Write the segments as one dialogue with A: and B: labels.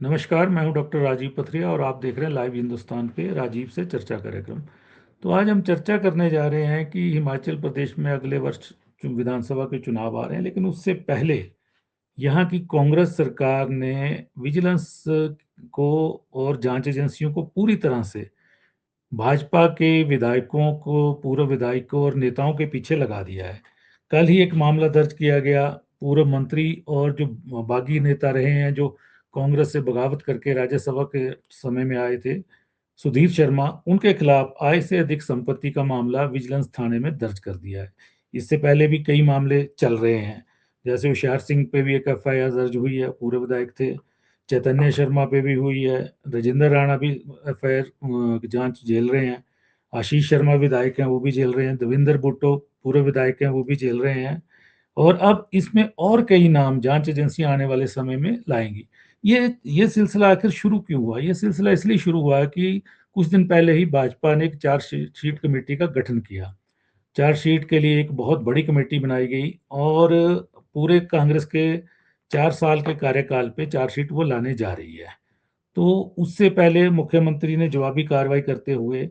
A: नमस्कार, मैं हूं डॉक्टर राजीव पथरिया और आप देख रहे हैं लाइव हिंदुस्तान पे राजीव से चर्चा कार्यक्रम। तो आज हम चर्चा करने जा रहे हैं कि हिमाचल प्रदेश में अगले वर्ष विधानसभा के चुनाव आ रहे हैं, लेकिन उससे पहले यहाँ की कांग्रेस सरकार ने विजिलेंस को और जांच एजेंसियों को पूरी तरह से भाजपा के विधायकों को, पूर्व विधायकों और नेताओं के पीछे लगा दिया है। कल ही एक मामला दर्ज किया गया, पूर्व मंत्री और जो बागी नेता रहे हैं, जो कांग्रेस से बगावत करके राज्यसभा के समय में आए थे, सुधीर शर्मा, उनके खिलाफ आय से अधिक संपत्ति का मामला विजिलेंस थाने में दर्ज कर दिया है। इससे पहले भी कई मामले चल रहे हैं, जैसे होशियार सिंह पे भी एक एफआईआर दर्ज हुई है, पूर्व विधायक थे। चैतन्य शर्मा पे भी हुई है। राजेंद्र राणा भी एफआईआर जांच झेल रहे हैं। आशीष शर्मा विधायक हैं, वो भी झेल रहे हैं। देवेंद्र भुट्टो पूर्व विधायक हैं, वो भी झेल रहे हैं। और अब इसमें और कई नाम जांच एजेंसियां आने वाले समय में लाएंगी। ये सिलसिला आखिर शुरू क्यों हुआ? ये सिलसिला इसलिए शुरू हुआ कि कुछ दिन पहले ही भाजपा ने एक चार्जशीट कमेटी का गठन किया। चार्जशीट के लिए एक बहुत बड़ी कमेटी बनाई गई और पूरे कांग्रेस के 4 साल के कार्यकाल पे चार्जशीट वो लाने जा रही है। तो उससे पहले मुख्यमंत्री ने जवाबी कार्रवाई करते हुए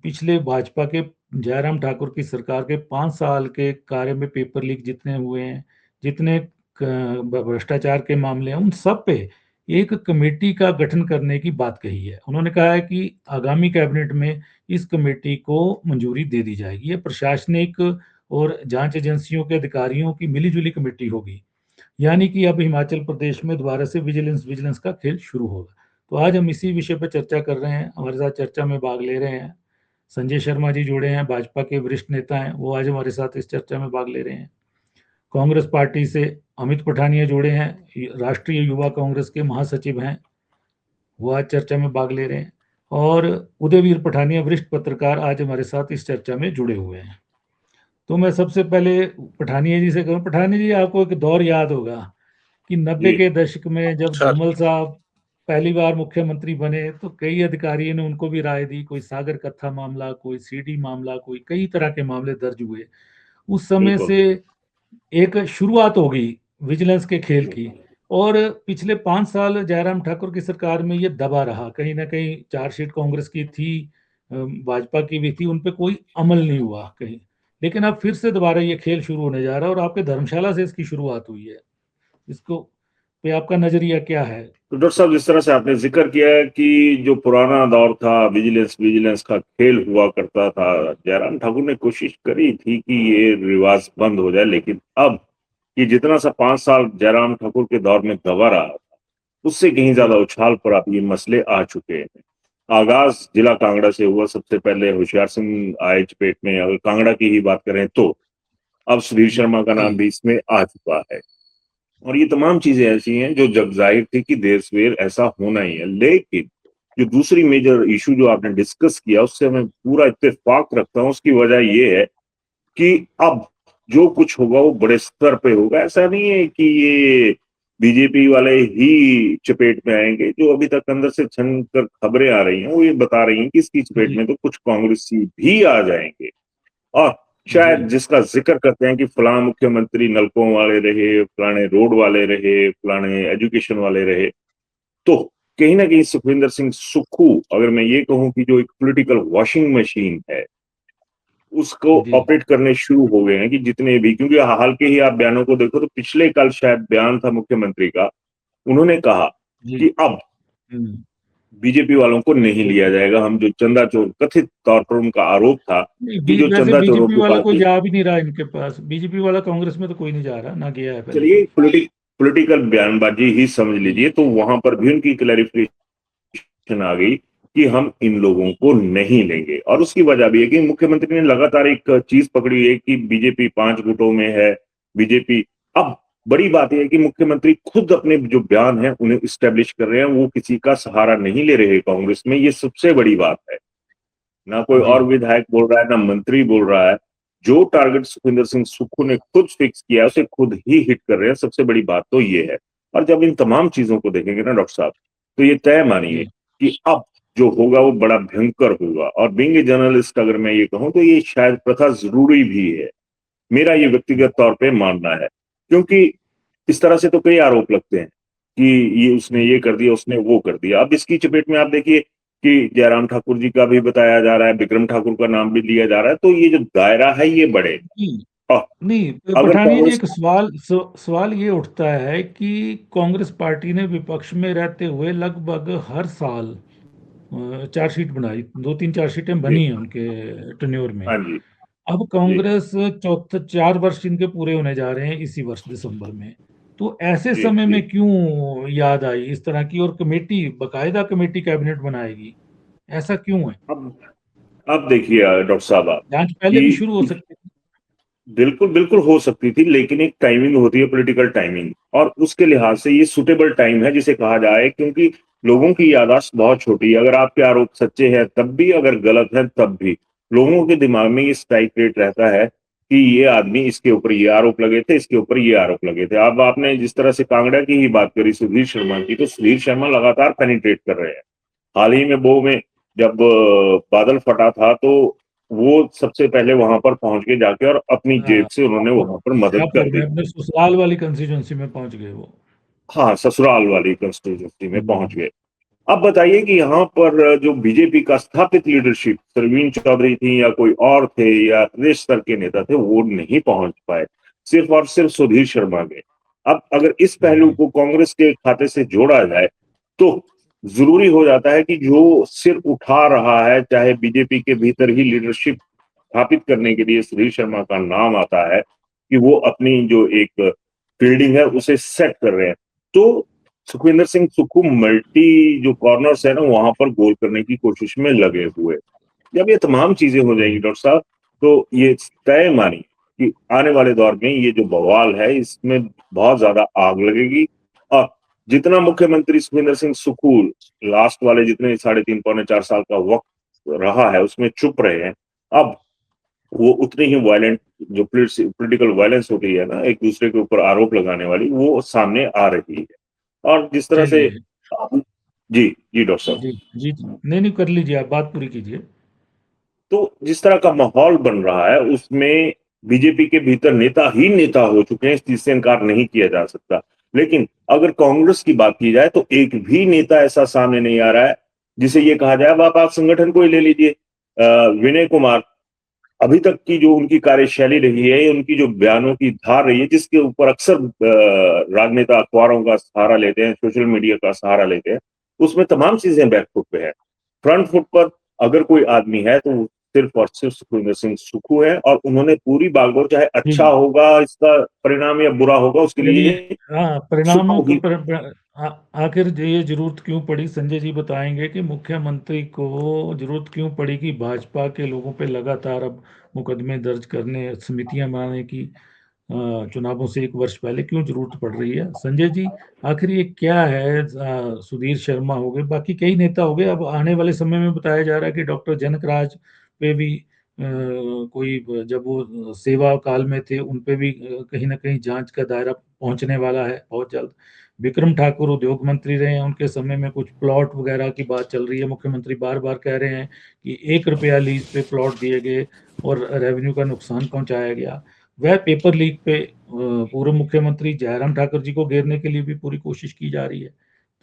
A: पिछले भाजपा के जयराम ठाकुर की सरकार के 5 साल के कार्य में पेपर लीक जितने हुए हैं, जितने भ्रष्टाचार के मामले हैं, उन सब पे एक कमेटी का गठन करने की बात कही है। उन्होंने कहा है कि आगामी कैबिनेट में इस कमेटी को मंजूरी दे दी जाएगी। ये प्रशासनिक और जांच एजेंसियों के अधिकारियों की मिलीजुली कमेटी होगी। यानी कि अब हिमाचल प्रदेश में दोबारा से विजिलेंस विजिलेंस का खेल शुरू होगा। तो आज हम इसी विषय पर चर्चा कर रहे हैं। हमारे साथ चर्चा में भाग ले रहे हैं संजय शर्मा जी, जुड़े हैं, भाजपा के वरिष्ठ नेता हैं, वो आज हमारे साथ इस चर्चा में भाग ले रहे हैं। कांग्रेस पार्टी से अमित पठानिया जुड़े हैं, राष्ट्रीय युवा कांग्रेस के महासचिव हैं, वो आज चर्चा में भाग ले रहे हैं। और उदयवीर पठानिया, वरिष्ठ पत्रकार, आज हमारे साथ इस चर्चा में जुड़े हुए हैं। तो मैं सबसे पहले पठानिया जी से कहूँ, पठानिया जी, आपको एक दौर याद होगा कि 90
B: जी
A: के दशक में जब
B: सर।
A: धूमल साहब पहली बार मुख्यमंत्री बने तो कई अधिकारियों ने उनको भी राय दी। कोई सागर कत्था मामला, कोई सीडी मामला, कोई कई तरह के मामले दर्ज हुए। उस समय
B: बिल्कुल।
A: से एक शुरुआत हो गई विजिलेंस के खेल की। और पिछले 5 साल जयराम ठाकुर की सरकार में ये दबा रहा, कहीं ना कहीं चार्जशीट कांग्रेस की थी, भाजपा की भी थी, उन पे कोई अमल नहीं हुआ कहीं। लेकिन अब फिर से दोबारा ये खेल शुरू होने जा रहा है और आपके धर्मशाला से इसकी शुरुआत हुई है। इसको पे आपका नजरिया क्या है?
B: तो डॉक्टर साहब, जिस तरह से आपने जिक्र किया है कि जो पुराना दौर था, विजिलेंस विजिलेंस का खेल हुआ करता था, जयराम ठाकुर ने कोशिश करी थी कि ये रिवाज बंद हो जाए, लेकिन अब ये जितना सा 5 साल जयराम ठाकुर के दौर में दबा रहा था, उससे कहीं
A: जी
B: ज्यादा उछाल पर अब ये मसले आ चुके हैं। आगाज जिला कांगड़ा से हुआ। सबसे पहले होशियार सिंह आए चपेट में। अगर कांगड़ा की ही बात करें तो अब सुधीर
A: जी
B: शर्मा का नाम भी इसमें आ चुका है। और ये तमाम चीजें ऐसी हैं जो जग जाहिर थी कि देर सवेर ऐसा होना ही है। लेकिन जो दूसरी मेजर इशू जो आपने डिस्कस किया, उससे मैं पूरा इत्तेफाक रखता हूं। उसकी वजह ये है कि अब जो कुछ होगा वो बड़े स्तर पे होगा। ऐसा नहीं है कि ये बीजेपी वाले ही चपेट में आएंगे। जो अभी तक अंदर से छन कर खबरें आ रही हैं, वो ये बता रही हैं कि इसकी चपेट
A: जी
B: में तो कुछ कांग्रेसी भी आ जाएंगे। और
A: जी
B: शायद जिसका जिक्र करते हैं कि फलां मुख्यमंत्री नलकों वाले रहे, फलाने रोड वाले रहे, फलाने एजुकेशन वाले रहे, तो कहीं ना कहीं सुखविंदर सिंह सुक्खू, अगर मैं ये कहूं कि जो एक पॉलिटिकल वॉशिंग मशीन है, उसको
A: जी
B: ऑपरेट करने शुरू हो गए हैं। कि जितने भी, क्योंकि हाल के ही आप बयानों को देखो तो पिछले कल शायद बयान था मुख्यमंत्री का, उन्होंने कहा
A: जी
B: कि अब
A: हम्म,
B: बीजेपी वालों को नहीं लिया जाएगा। हम जो चंदा चोर, कथित तौर पर उनका आरोप था
A: नहीं,
B: कि जो
A: वैसे
B: चंदा चोरों
A: बीजेपी
B: की
A: वाला कोई
B: पार्टी।
A: जा भी नहीं रहा इनके पास। बीजेपी वाला कांग्रेस में तो कोई नहीं जा रहा, ना गया है पहले
B: चलिए,
A: तो।
B: पॉलिटिकल बयानबाजी ही समझ
A: जी
B: लीजिए, तो वहां पर भी उनकी क्लैरिफिकेशन आ गई कि हम इन लोगों को नहीं लेंगे। और उसकी वजह भी है कि मुख्यमंत्री ने लगातार एक चीज पकड़ी है कि बीजेपी 5 गुटों में है। बीजेपी, अब बड़ी बात यह है कि मुख्यमंत्री खुद अपने जो बयान है उन्हें स्टेब्लिश कर रहे हैं। वो किसी का सहारा नहीं ले रहे कांग्रेस में। ये सबसे बड़ी बात है। ना कोई
A: जी
B: और विधायक बोल रहा है, ना मंत्री बोल रहा है। जो टारगेट सुखविंदर सिंह सुक्खू ने खुद फिक्स किया, उसे खुद ही हिट कर रहे हैं। सबसे बड़ी बात तो ये है। और जब इन तमाम चीजों को देखेंगे ना डॉक्टर साहब, तो ये तय मानिए
A: जी
B: कि अब जो होगा वो बड़ा भयंकर होगा। और बीइंग ए जर्नलिस्ट अगर मैं ये कहूं तो ये शायद प्रथा जरूरी भी है। मेरा ये व्यक्तिगत तौर पे मानना है। क्योंकि इस तरह से तो कई आरोप लगते हैं कि ये उसने ये कर दिया, उसने वो कर दिया। अब इसकी चपेट में आप देखिए कि जयराम ठाकुर जी का भी बताया जा रहा है, विक्रम ठाकुर का नाम भी लिया जा रहा है, तो ये जो दायरा है ये बढ़े।
A: नहीं
B: और
A: नहीं,
B: अगर
A: पठानिया जी,
B: कांग्रेस,
A: एक सवाल ये उठता है कि कांग्रेस पार्टी ने विपक्ष में रहते हुए लगभग हर साल चार्जशीट बनाई, दो तीन चार्जशीटें
B: जी,
A: बनी हैं उनके टेन्योर में।
B: हाँ जी,
A: अब
B: जी,
A: कांग्रेस चौथे 4 वर्ष इनके पूरे होने जा रहे हैं इसी वर्ष दिसंबर में। तो ऐसे
B: जी,
A: समय
B: जी।
A: में क्यों याद आई इस तरह की, और कमेटी, बकायदा कमेटी कैबिनेट बनाएगी, ऐसा क्यों है?
B: अब देखिए डॉक्टर साहब, आप
A: जांच पहले भी शुरू हो
B: कि
A: सकती थी।
B: बिल्कुल बिल्कुल हो सकती थी, लेकिन एक टाइमिंग होती है, पॉलिटिकल टाइमिंग, और उसके लिहाज से ये सुटेबल टाइम है जिसे कहा जाए, क्योंकि लोगों की याददाश्त बहुत छोटी है। अगर आपके आरोप सच्चे हैं तब भी, अगर गलत है तब भी, लोगों के दिमाग में ये स्ट्राइक रेट रहता है कि ये आदमी, इसके ऊपर ये आरोप लगे थे, इसके ऊपर ये आरोप लगे थे। अब आपने जिस तरह से कांगड़ा की ही बात करी, सुधीर शर्मा की, तो सुधीर शर्मा लगातार पेनिट्रेट कर रहे हैं। हाल ही में वो में जब बादल फटा था, तो वो सबसे पहले वहां पर पहुंच के जाके और अपनी जेब
A: हाँ,
B: से उन्होंने वहां पर मदद कर
A: शाहपुर में
B: दी।
A: अपने ससुराल वाली कंस्टिट्यूंसी में पहुंच गए वो।
B: हाँ, ससुराल वाली कंस्टिट्यूंसी में पहुंच
A: हम्म,
B: गए। अब बताइए कि यहाँ पर जो बीजेपी का स्थापित लीडरशिप, सरवीन चौधरी थी या कोई और थे या प्रदेश स्तर के नेता थे, वो नहीं पहुंच पाए, सिर्फ और सिर्फ सुधीर शर्मा गए। अब अगर इस पहलू
A: जी
B: को कांग्रेस के खाते से जोड़ा जाए, तो जरूरी हो जाता है कि जो सिर उठा रहा है, चाहे बीजेपी के भीतर ही लीडरशिप स्थापित करने के लिए सुधीर शर्मा का नाम आता है, कि वो अपनी जो एक फील्डिंग है उसे सेट कर रहे हैं, तो सुखविंदर सिंह सुक्खू मल्टी जो कॉर्नर्स है ना, वहां पर गोल करने की कोशिश में लगे हुए। जब ये तमाम चीजें हो जाएंगी डॉक्टर साहब, तो ये तय मानिए कि आने वाले दौर में ये जो बवाल है इसमें बहुत ज्यादा आग लगेगी। और जितना मुख्यमंत्री सुखविंदर सिंह सुक्खू लास्ट वाले जितने 3.5 पौने 4 साल का वक्त रहा है उसमें चुप रहे हैं, अब वो उतनी ही वायलेंट, जो पॉलिटिकल वायलेंस होती है ना, एक दूसरे के ऊपर आरोप लगाने वाली, वो सामने आ रही है। और जिस तरह से,
A: चलिए।
B: जी, जी डॉक्टर साहब,
A: जी जी जी, नहीं नहीं, कर लीजिए, आप बात पूरी कीजिए।
B: तो जिस तरह का माहौल बन रहा है उसमें बीजेपी के भीतर नेता ही नेता हो चुके हैं, इस चीज से इनकार नहीं किया जा सकता। लेकिन अगर कांग्रेस की बात की जाए, तो एक भी नेता ऐसा सामने नहीं आ रहा है जिसे ये कहा जाए। अब आप संगठन को ही ले लीजिए, विनय कुमार, अभी तक की जो उनकी कार्यशैली रही है, उनकी जो बयानों की धार रही है, जिसके ऊपर अक्सर राजनेता अखबारों का सहारा लेते हैं, सोशल मीडिया का सहारा लेते हैं, उसमें तमाम चीजें बैकफुट पे है। फ्रंट फुट पर अगर कोई आदमी है तो वो सिर्फ और सिर्फ सुखविंदर सिंह सुक्खू है, और उन्होंने पूरी बागडोर, चाहे अच्छा
A: जी,
B: होगा इसका परिणाम या बुरा होगा, उसके
A: चलिए।
B: लिए
A: हाँ, परिणामों
B: सुक्खू
A: को
B: ही।
A: आखिर ये जरूरत क्यों पड़ी, संजय जी बताएंगे कि मुख्यमंत्री को जरूरत क्यों पड़ी कि भाजपा के लोगों पे लगातार अब मुकदमे दर्ज करने, समितियां बनाने की, चुनावों से 1 वर्ष पहले क्यों जरूरत पड़ रही है? संजय जी, आखिर ये क्या है? सुधीर शर्मा हो गए, बाकी कई नेता हो गए, अब आने वाले समय में बताया जा रहा है कि डॉक्टर जनक राज पे भी कोई, जब वो सेवा काल में थे उन पे भी कहीं ना कहीं जांच का दायरा पहुंचने वाला है बहुत जल्द। विक्रम ठाकुर उद्योग मंत्री रहे हैं, उनके समय में कुछ प्लॉट वगैरह की बात चल रही है, मुख्यमंत्री बार बार कह रहे हैं कि 1 रुपया लीज पे प्लॉट दिए गए और रेवेन्यू का नुकसान पहुंचाया गया। वह पेपर लीक पे पूर्व मुख्यमंत्री जयराम ठाकुर जी को घेरने के लिए भी पूरी कोशिश की जा रही है।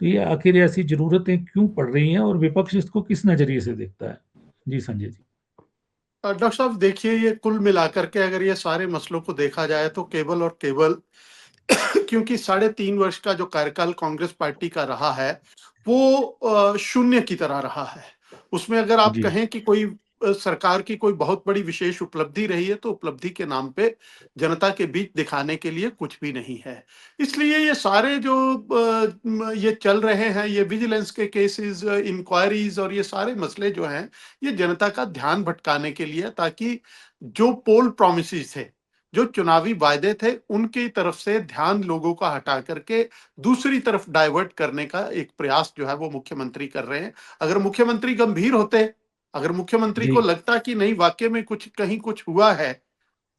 A: तो ये आखिर ऐसी जरूरतें क्यों पड़ रही हैं, और विपक्ष इसको किस नजरिए से देखता है? जी संजय जी।
C: डॉक्टर साहब देखिए, ये कुल मिलाकर के अगर ये सारे मसलों को देखा जाए तो केवल और केवल क्योंकि 3.5 वर्ष का जो कार्यकाल कांग्रेस पार्टी का रहा है वो शून्य की तरह रहा है। उसमें अगर आप
A: जी
C: कहें कि कोई सरकार की कोई बहुत बड़ी विशेष उपलब्धि रही है तो उपलब्धि के नाम पे जनता के बीच दिखाने के लिए कुछ भी नहीं है। इसलिए ये सारे जो ये चल रहे हैं, ये विजिलेंस के केसेस, इंक्वायरीज और ये सारे मसले जो हैं, ये जनता का ध्यान भटकाने के लिए, ताकि जो पोल प्रोमिसेस थे, जो चुनावी वायदे थे, उनकी तरफ से ध्यान लोगों का हटा करके दूसरी तरफ डाइवर्ट करने का एक प्रयास जो है वो मुख्यमंत्री कर रहे हैं। अगर मुख्यमंत्री गंभीर होते, अगर मुख्यमंत्री
A: जी
C: को लगता कि नहीं वाकई में कुछ कहीं कुछ हुआ है,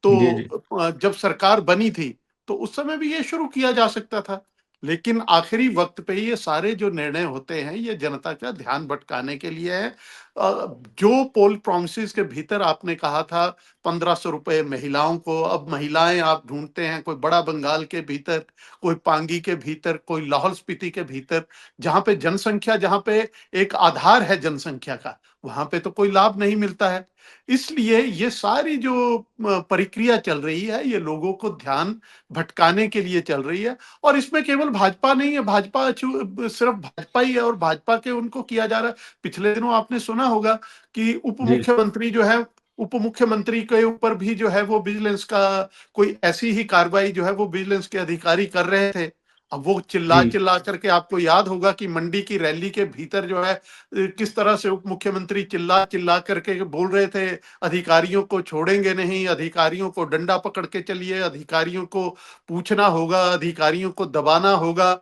A: जी जी
C: तो जब सरकार बनी थी तो उस समय भी ये शुरू किया जा सकता था लेकिन आखिरी वक्त पे ये सारे जो निर्णय होते हैं ये जनता का ध्यान भटकाने के लिए है। जो पोल प्रॉमिसेस के भीतर आपने कहा था 1500 रुपए महिलाओं को, अब महिलाएं आप ढूंढते हैं कोई बड़ा बंगाल के भीतर, कोई पांगी के भीतर, कोई लाहौल स्पीति के भीतर, जहां पे जनसंख्या, जहां पे एक आधार है जनसंख्या का, वहां पे तो कोई लाभ नहीं मिलता है। इसलिए ये सारी जो प्रक्रिया चल रही है ये लोगों को ध्यान भटकाने के लिए चल रही है। और इसमें केवल भाजपा नहीं है, भाजपा सिर्फ भाजपा ही है और भाजपा के उनको किया जा रहा है। पिछले दिनों आपने सुना होगा कि उप
A: जी
C: मुख्यमंत्री जो है, उप मुख्यमंत्री के ऊपर भी जो है वो विजिलेंस का कोई ऐसी ही कार्रवाई जो है वो विजिलेंस के अधिकारी कर रहे थे। अब वो चिल्ला
A: जी
C: चिल्ला करके, आपको याद होगा कि मंडी की रैली के भीतर जो है किस तरह से उप मुख्यमंत्री चिल्ला चिल्ला करके बोल रहे थे, अधिकारियों को छोड़ेंगे नहीं, अधिकारियों को डंडा पकड़ के चलिए, अधिकारियों को पूछना होगा, अधिकारियों को दबाना होगा।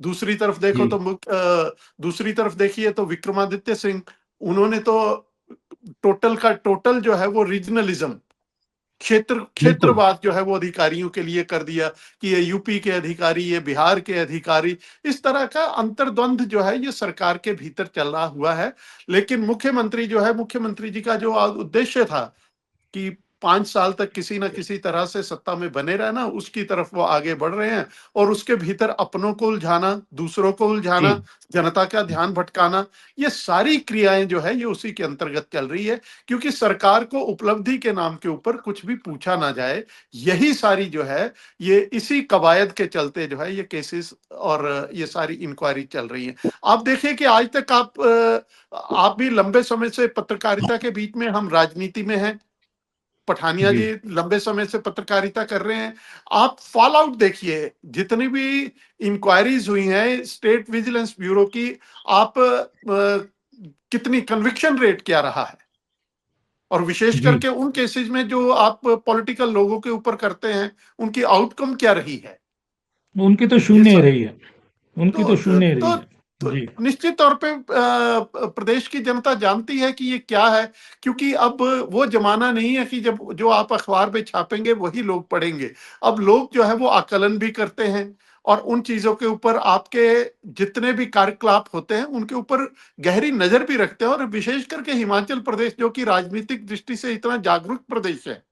C: दूसरी तरफ देखो
A: जी
C: तो दूसरी तरफ देखिए तो विक्रमादित्य सिंह, उन्होंने तो टोटल का टोटल जो है वो रीजनलिज्म,
A: बिल्कुल
C: क्षेत्रवाद जो है वो अधिकारियों के लिए कर दिया कि ये यूपी के अधिकारी, ये बिहार के अधिकारी, इस तरह का अंतर्द्वंद जो है ये सरकार के भीतर चल रहा हुआ है। लेकिन मुख्यमंत्री जो है, मुख्यमंत्री जी का जो उद्देश्य था कि 5 साल तक किसी न किसी तरह से सत्ता में बने रहना, उसकी तरफ वो आगे बढ़ रहे हैं। और उसके भीतर अपनों को उलझाना, दूसरों को
A: जी
C: उलझाना, जनता का ध्यान भटकाना, ये सारी क्रियाएं जो है ये उसी के अंतर्गत चल रही है। क्योंकि सरकार को उपलब्धि के नाम के ऊपर कुछ भी पूछा ना जाए, यही सारी जो है ये इसी कवायद के चलते जो है ये केसेस और ये सारी इंक्वायरी चल रही है। आप देखिए कि आज तक आप भी लंबे समय से पत्रकारिता के बीच में, हम राजनीति में हैं, पठानिया
A: जी
C: जी लंबे समय से पत्रकारिता कर रहे हैं। आप फॉल आउट देखिए, जितनी भी इंक्वायरीज हुई हैं स्टेट विजिलेंस ब्यूरो की, आप कितनी कन्विक्शन रेट क्या रहा है, और विशेष
A: जी
C: करके उन केसेस में जो आप पॉलिटिकल लोगों के ऊपर करते हैं, उनकी आउटकम क्या रही है।
A: उनकी तो
C: ये
A: शून्य ही
C: सब
A: रही है। उनकी
C: तो
A: तो शून्य ही रही
C: तो,
A: है।
C: तो
A: जी
C: निश्चित तौर पे प्रदेश की जनता जानती है कि ये क्या है। क्योंकि अब वो जमाना नहीं है कि जब जो आप अखबार में छापेंगे वही लोग पढ़ेंगे। अब लोग जो है वो आकलन भी करते हैं और उन चीजों के ऊपर आपके जितने भी कार्यकलाप होते हैं उनके ऊपर गहरी नजर भी रखते हैं। और विशेष करके हिमाचल प्रदेश जो कि राजनीतिक दृष्टि से इतना जागरूक प्रदेश है,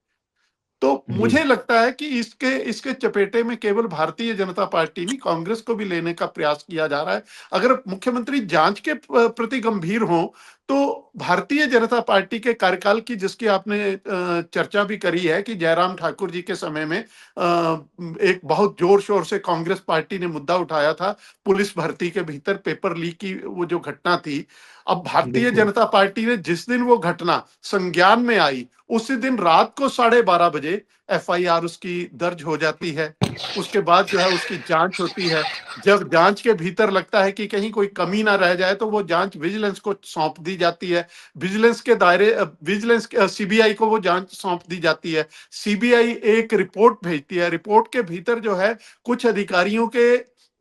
C: तो
A: जी
C: मुझे लगता है कि इसके इसके चपेटे में केवल भारतीय जनता पार्टी नहीं, कांग्रेस को भी लेने का प्रयास किया जा रहा है। अगर मुख्यमंत्री जांच के प्रति गंभीर हो, तो भारतीय जनता पार्टी के कार्यकाल की, जिसकी आपने चर्चा भी करी है कि जयराम ठाकुर जी के समय में एक बहुत जोर शोर से कांग्रेस पार्टी ने मुद्दा उठाया था, पुलिस भर्ती के भीतर पेपर लीक की वो जो घटना थी। अब भारतीय
A: बिल्कुल
C: जनता पार्टी ने जिस दिन वो घटना संज्ञान में आई, उसी दिन रात को 12:30 बजे एफआईआर उसकी दर्ज हो जाती है। उसके बाद जो है उसकी जांच होती है। जब जांच के भीतर लगता है कि कहीं कोई कमी ना रह जाए, तो वो जांच विजिलेंस को सौंप दी जाती है। विजिलेंस के दायरे, विजिलेंस सीबीआई को वो जांच सौंप दी जाती है। सीबीआई एक रिपोर्ट भेजती है। रिपोर्ट के भीतर जो है कुछ अधिकारियों के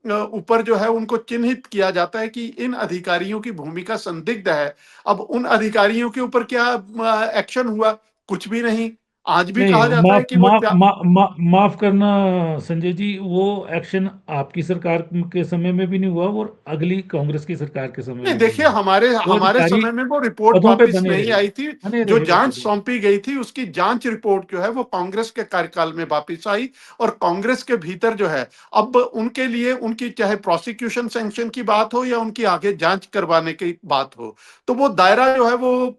C: ऊपर जो है उनको चिन्हित किया जाता है कि इन अधिकारियों की भूमिका संदिग्ध है। अब उन अधिकारियों के ऊपर क्या एक्शन हुआ? कुछ भी नहीं। आज भी
A: नहीं।
C: कहा जाता है
A: माफ
C: कि वो
A: माफ मा, मा, माफ करना संजय जी, वो एक्शन आपकी सरकार के समय में भी नहीं हुआ और अगली कांग्रेस की सरकार के समय
C: नहीं,
A: में भी नहीं
C: देखिए
A: हुआ।
C: हमारे
A: वो
C: हमारे
A: अधिकारी
C: समय में वो रिपोर्ट
A: पदों पे
C: वापस
A: बने
C: नहीं
A: रहे,
C: आई थी।
A: बने
C: जो
A: रहे वो
C: जांच
A: पदों।
C: सौंपी गई थी उसकी जांच रिपोर्ट जो है वो कांग्रेस के कार्यकाल में वापस आई। और कांग्रेस के भीतर जो है, अब उनके लिए उनकी चाहे प्रोसिक्यूशन सैंक्शन की बात हो या उनकी आगे जांच करवाने की बात हो, तो वो दायरा जो है वो